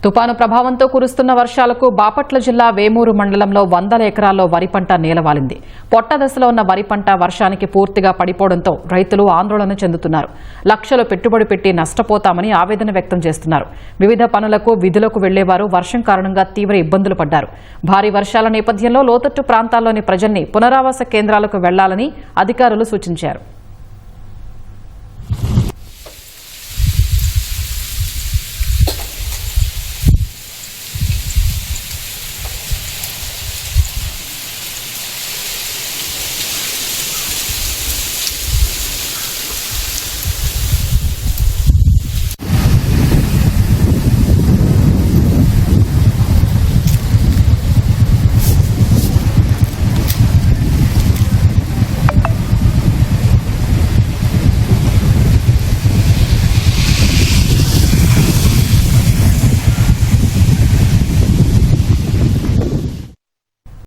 తుపాను ప్రభావంతో కురుస్తున్న వర్షాలకు బాపట్ల జిల్లా వేమూరు మండలంలో 100 ఎకరాల్లో వరి పంట నేలవాలింది. పొట్ట దశలో ఉన్న వరి పంట వర్షానికి పూర్తిగా పడిపోవడంతో రైతులు ఆందోళన చెందుతున్నారు. లక్షలు పెట్టుబడి పెట్టి నష్టపోతామని ఆవేదన వ్యక్తం చేస్తున్నారు. వివిధ పనులకు విధులకు వెళ్లేవారు వర్షం కారణంగా తీవ్ర ఇబ్బందులు పడ్డారు. భారీ వర్షాల నేపథ్యంలో లోతట్టు ప్రాంతాల్లోని ప్రజల్ని పునరావాస కేంద్రాలకు వెళ్లాలని అధికారులు సూచించారు.